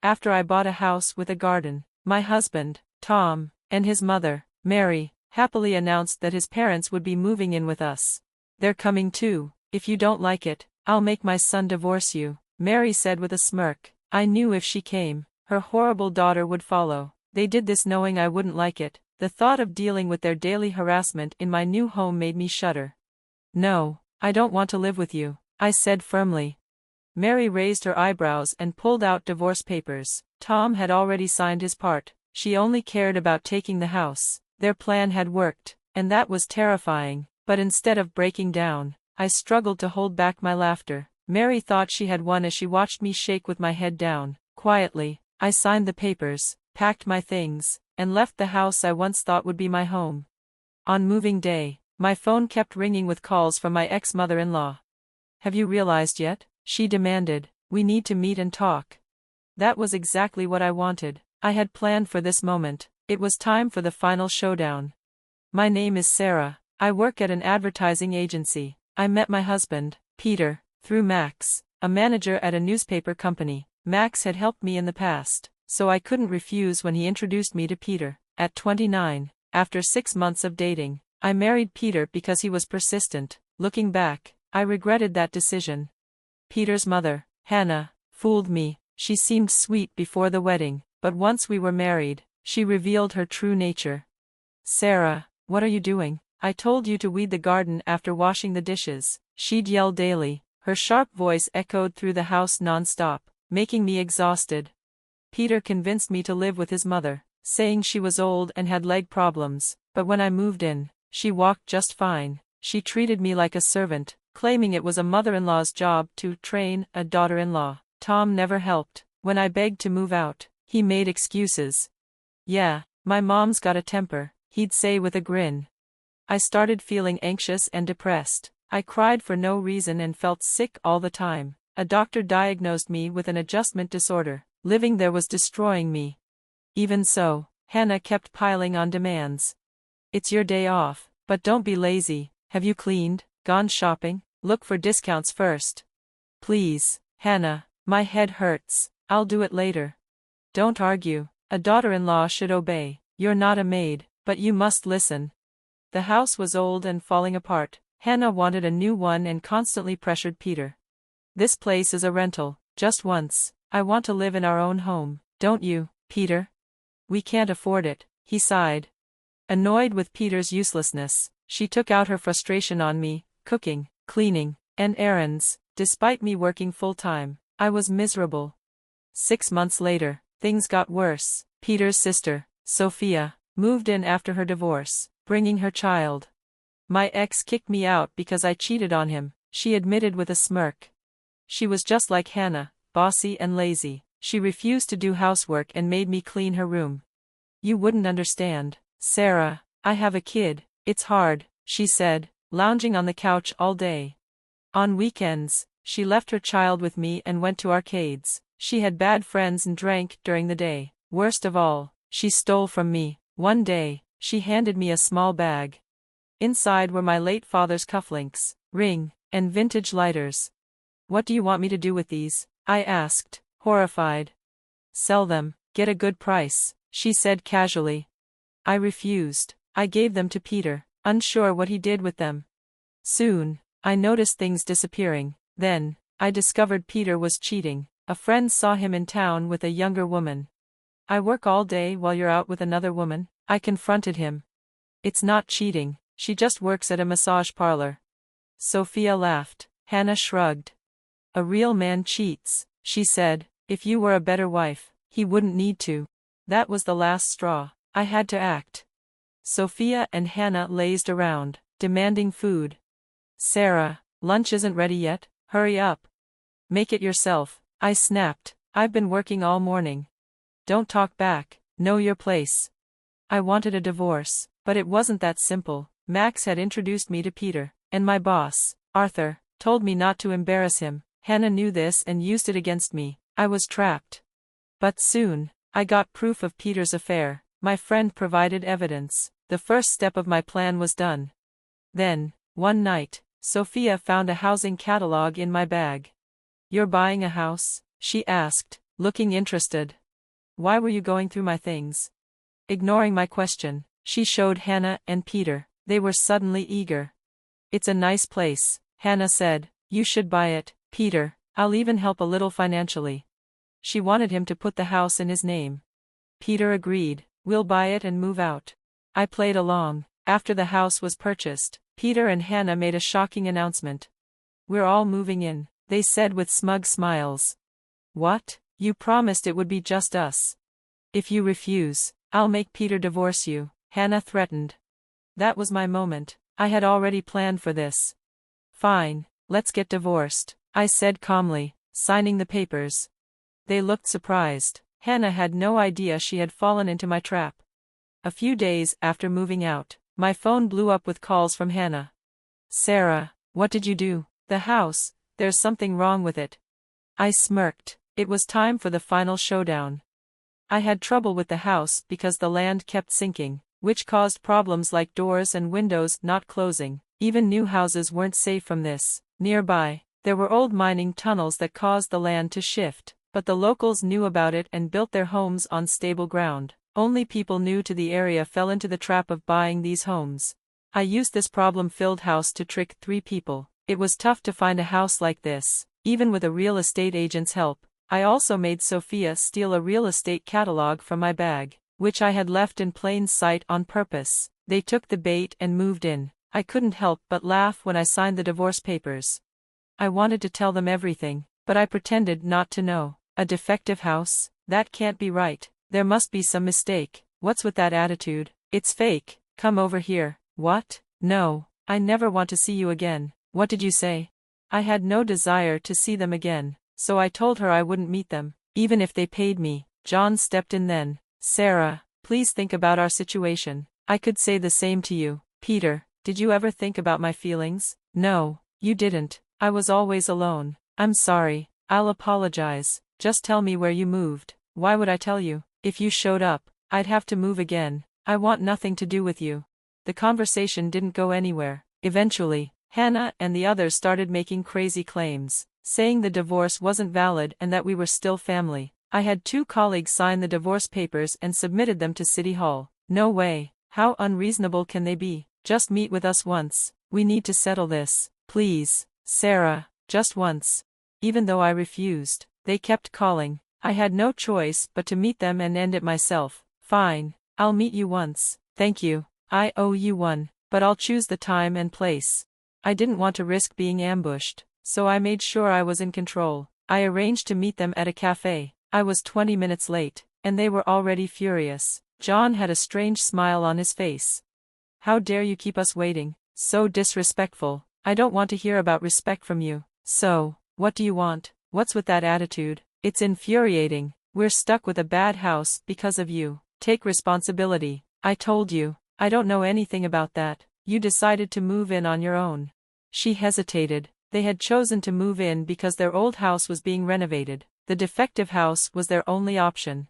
after I bought a house with a garden. My husband, Tom, and his mother, Mary, happily announced that his parents would be moving in with us. "They're coming too. If you don't like it, I'll make my son divorce you," Mary said with a smirk. I knew if she came, her horrible daughter would follow. They did this knowing I wouldn't like it. The thought of dealing with their daily harassment in my new home made me shudder. "No, I don't want to live with you," I said firmly. Mary raised her eyebrows and pulled out divorce papers. Tom had already signed his part. She only cared about taking the house. Their plan had worked, and that was terrifying. But instead of breaking down, I struggled to hold back my laughter. Mary thought she had won as she watched me shake with my head down. Quietly, I signed the papers, packed my things, and left the house I once thought would be my home. On moving day, my phone kept ringing with calls from my ex-mother-in-law. "Have you realized yet?" she demanded. "We need to meet and talk." That was exactly what I wanted. I had planned for this moment. It was time for the final showdown. "My name is Sarah. I work at an advertising agency. I met my husband, Peter, through Max, a manager at a newspaper company. Max had helped me in the past, so I couldn't refuse when he introduced me to Peter. At 29, after 6 months of dating, I married Peter because he was persistent. Looking back, I regretted that decision. Peter's mother, Hannah, fooled me. She seemed sweet before the wedding, but once we were married, she revealed her true nature. "Sarah, what are you doing? I told you to weed the garden after washing the dishes," she'd yell daily. Her sharp voice echoed through the house non-stop, making me exhausted. Peter convinced me to live with his mother, saying she was old and had leg problems, but when I moved in, she walked just fine. She treated me like a servant, claiming it was a mother-in-law's job to train a daughter-in-law. Tom never helped. When I begged to move out, he made excuses. "Yeah, my mom's got a temper," he'd say with a grin. I started feeling anxious and depressed. I cried for no reason and felt sick all the time. A doctor diagnosed me with an adjustment disorder. Living there was destroying me. Even so, Hannah kept piling on demands. "It's your day off, but don't be lazy. Have you cleaned, gone shopping? Look for discounts first." "Please, Hannah, my head hurts. I'll do it later." "Don't argue. A daughter-in-law should obey. You're not a maid, but you must listen." The house was old and falling apart. Hannah wanted a new one and constantly pressured Peter. "This place is a rental, just once. I want to live in our own home, don't you, Peter?" "We can't afford it," he sighed. Annoyed with Peter's uselessness, she took out her frustration on me, cooking, cleaning, and errands. Despite me working full-time, I was miserable. 6 months later, things got worse. Peter's sister, Sophia, moved in after her divorce, bringing her child. My ex kicked me out because I cheated on him, she admitted with a smirk. She was just like Hannah, bossy and lazy. She refused to do housework and made me clean her room. "You wouldn't understand, Sarah. I have a kid. It's hard," she said, lounging on the couch all day. On weekends, she left her child with me and went to arcades. She had bad friends and drank during the day. Worst of all, she stole from me. One day, she handed me a small bag. Inside were my late father's cufflinks, ring, and vintage lighters. "What do you want me to do with these?" I asked, horrified. "Sell them, get a good price," she said casually. I refused. I gave them to Peter, unsure what he did with them. Soon, I noticed things disappearing. Then, I discovered Peter was cheating. A friend saw him in town with a younger woman. "I work all day while you're out with another woman," I confronted him. "It's not cheating, she just works at a massage parlor." Sophia laughed. Hannah shrugged. "A real man cheats," she said. "If you were a better wife, he wouldn't need to." That was the last straw. I had to act. Sophia and Hannah lazed around, demanding food. "Sarah, lunch isn't ready yet, hurry up." "Make it yourself," I snapped. "I've been working all morning." "Don't talk back, know your place." I wanted a divorce, but it wasn't that simple. Max had introduced me to Peter, and my boss, Arthur, told me not to embarrass him. Hannah knew this and used it against me. I was trapped. But soon, I got proof of Peter's affair. My friend provided evidence. The first step of my plan was done. Then, one night, Sophia found a housing catalog in my bag. "You're buying a house?" she asked, looking interested. Why were you going through my things? Ignoring my question, she showed Hannah and Peter. They were suddenly eager. It's a nice place, Hannah said. You should buy it, Peter. I'll even help a little financially. She wanted him to put the house in his name. Peter agreed. We'll buy it and move out. I played along. After the house was purchased, Peter and Hannah made a shocking announcement. We're all moving in, they said with smug smiles. What? You promised it would be just us. If you refuse, I'll make Peter divorce you, Hannah threatened. That was my moment. I had already planned for this. Fine, let's get divorced, I said calmly, signing the papers. They looked surprised. Hannah had no idea she had fallen into my trap. A few days after moving out, my phone blew up with calls from Hannah. Sarah, what did you do? The house, there's something wrong with it. I smirked. It was time for the final showdown. I had trouble with the house because the land kept sinking, which caused problems like doors and windows not closing. Even new houses weren't safe from this. Nearby, there were old mining tunnels that caused the land to shift, but the locals knew about it and built their homes on stable ground. Only people new to the area fell into the trap of buying these homes. I used this problem-filled house to trick 3 people. It was tough to find a house like this, even with a real estate agent's help. I also made Sophia steal a real estate catalog from my bag, which I had left in plain sight on purpose. They took the bait and moved in. I couldn't help but laugh when I signed the divorce papers. I wanted to tell them everything, but I pretended not to know. A defective house? That can't be right. There must be some mistake. What's with that attitude? It's fake. Come over here. What? No, I never want to see you again. What did you say? I had no desire to see them again, so I told her I wouldn't meet them, even if they paid me. John stepped in then. Sarah, please think about our situation. I could say the same to you. Peter, did you ever think about my feelings? No, you didn't. I was always alone. I'm sorry. I'll apologize. Just tell me where you moved. Why would I tell you? If you showed up, I'd have to move again. I want nothing to do with you. The conversation didn't go anywhere. Eventually, Hannah and the others started making crazy claims, saying the divorce wasn't valid and that we were still family. I had 2 colleagues sign the divorce papers and submitted them to City Hall. No way. How unreasonable can they be? Just meet with us once. We need to settle this. Please, Sarah, just once. Even though I refused, they kept calling. I had no choice but to meet them and end it myself. Fine, I'll meet you once. Thank you. I owe you one, but I'll choose the time and place. I didn't want to risk being ambushed, so I made sure I was in control. I arranged to meet them at a cafe. I was 20 minutes late, and they were already furious. John had a strange smile on his face. How dare you keep us waiting? So disrespectful. I don't want to hear about respect from you. So, what do you want? What's with that attitude? It's infuriating. We're stuck with a bad house because of you. Take responsibility. I told you. I don't know anything about that. You decided to move in on your own. She hesitated. They had chosen to move in because their old house was being renovated. The defective house was their only option.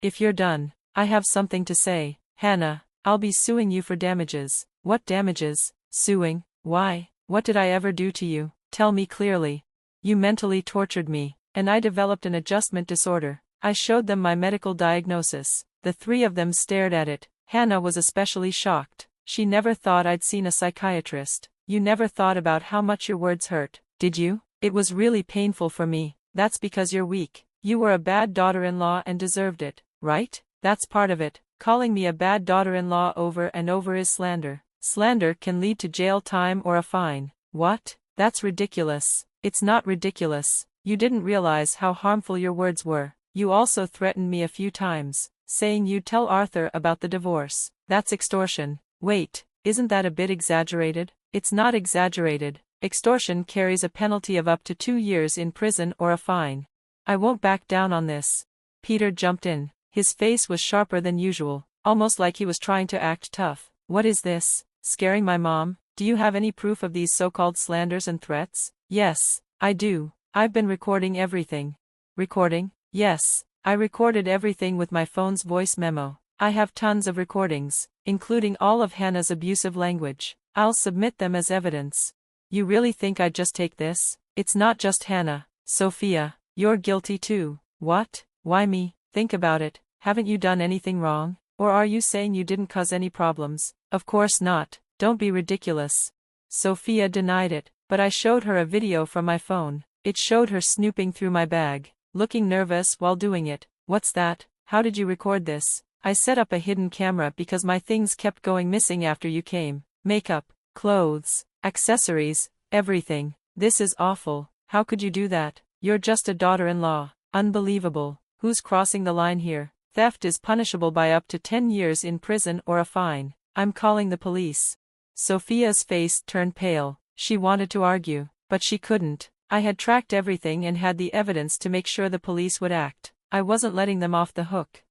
If you're done, I have something to say. Hannah, I'll be suing you for damages. What damages? Suing? Why? What did I ever do to you? Tell me clearly. You mentally tortured me, and I developed an adjustment disorder. I showed them my medical diagnosis. The 3 of them stared at it. Hannah was especially shocked. She never thought I'd seen a psychiatrist. You never thought about how much your words hurt, did you? It was really painful for me. That's because you're weak. You were a bad daughter-in-law and deserved it, right? That's part of it. Calling me a bad daughter-in-law over and over is slander. Slander can lead to jail time or a fine. What? That's ridiculous. It's not ridiculous. You didn't realize how harmful your words were. You also threatened me a few times, saying you'd tell Arthur about the divorce. That's extortion. Wait, isn't that a bit exaggerated? It's not exaggerated. Extortion carries a penalty of up to 2 years in prison or a fine. I won't back down on this. Peter jumped in. His face was sharper than usual, almost like he was trying to act tough. What is this? Scaring my mom? Do you have any proof of these so-called slanders and threats? Yes, I do. I've been recording everything. Recording? Yes, I recorded everything with my phone's voice memo. I have tons of recordings, including all of Hannah's abusive language. I'll submit them as evidence. You really think I'd just take this? It's not just Hannah. Sophia, you're guilty too. What? Why me? Think about it, haven't you done anything wrong? Or are you saying you didn't cause any problems? Of course not, don't be ridiculous. Sophia denied it, but I showed her a video from my phone. It showed her snooping through my bag, looking nervous while doing it. What's that? How did you record this? I set up a hidden camera because my things kept going missing after you came. Makeup, clothes, accessories, everything. This is awful. How could you do that? You're just a daughter-in-law. Unbelievable. Who's crossing the line here? Theft is punishable by up to 10 years in prison or a fine. I'm calling the police. Sophia's face turned pale. She wanted to argue, but she couldn't. I had tracked everything and had the evidence to make sure the police would act. I wasn't letting them off the hook.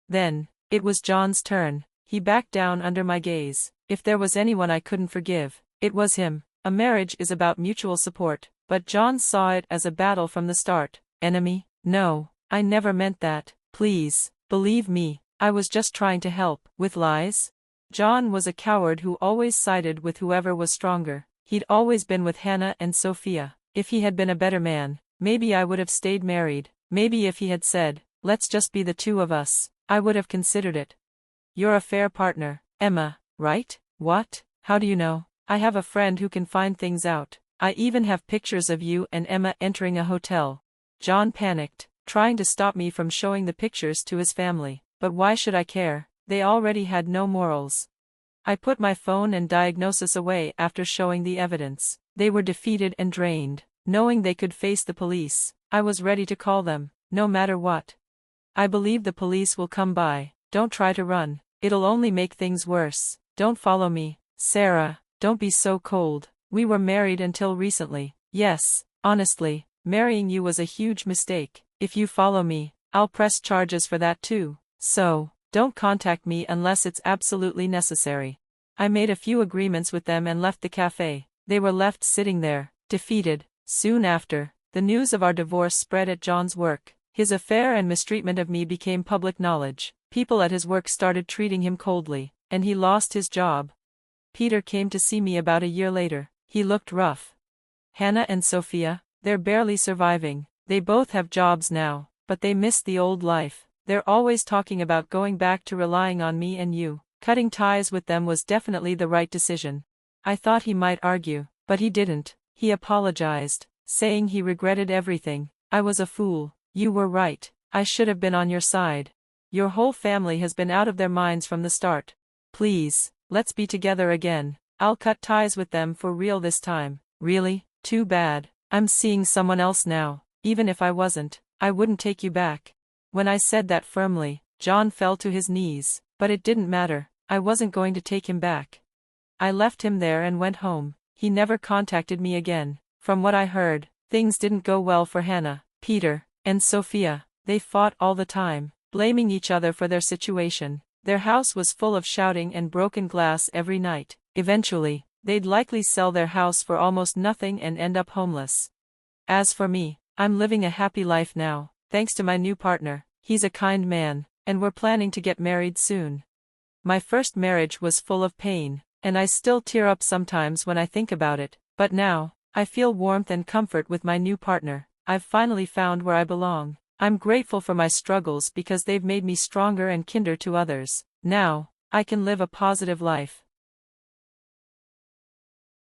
Then, it was John's turn. He backed down under my gaze. If there was anyone I couldn't forgive, it was him. A marriage is about mutual support, but John saw it as a battle from the start. Enemy? No, I never meant that. Please, believe me, I was just trying to help. With lies? John was a coward who always sided with whoever was stronger. He'd always been with Hannah and Sophia. If he had been a better man, maybe I would have stayed married. Maybe if he had said, let's just be the two of us, I would have considered it. You're a fair partner, Emma, right? What? How do you know? I have a friend who can find things out. I even have pictures of you and Emma entering a hotel. John panicked, trying to stop me from showing the pictures to his family. But why should I care? They already had no morals. I put my phone and diagnosis away after showing the evidence. They were defeated and drained. Knowing they could face the police, I was ready to call them, no matter what. I believe the police will come by. Don't try to run. It'll only make things worse. Don't follow me. Sarah, don't be so cold. We were married until recently. Yes, honestly, marrying you was a huge mistake. If you follow me, I'll press charges for that too. So, don't contact me unless it's absolutely necessary. I made a few agreements with them and left the cafe. They were left sitting there, defeated. Soon after, the news of our divorce spread at John's work. His affair and mistreatment of me became public knowledge. People at his work started treating him coldly, and he lost his job. Peter came to see me about a year later. He looked rough. Hannah and Sophia, they're barely surviving. They both have jobs now, but they miss the old life. They're always talking about going back to relying on me and you. Cutting ties with them was definitely the right decision. I thought he might argue, but he didn't. He apologized, saying he regretted everything. I was a fool. You were right. I should have been on your side. Your whole family has been out of their minds from the start. Please, let's be together again. I'll cut ties with them for real this time. Really? Too bad. I'm seeing someone else now. Even if I wasn't, I wouldn't take you back. When I said that firmly, John fell to his knees, but it didn't matter. I wasn't going to take him back. I left him there and went home. He never contacted me again. From what I heard, things didn't go well for Hannah, Peter, and Sophia. They fought all the time, blaming each other for their situation. Their house was full of shouting and broken glass every night. Eventually, they'd likely sell their house for almost nothing and end up homeless. As for me, I'm living a happy life now, thanks to my new partner. He's a kind man, and we're planning to get married soon. My first marriage was full of pain, and I still tear up sometimes when I think about it, but now, I feel warmth and comfort with my new partner. I've finally found where I belong. I'm grateful for my struggles because they've made me stronger and kinder to others. Now, I can live a positive life.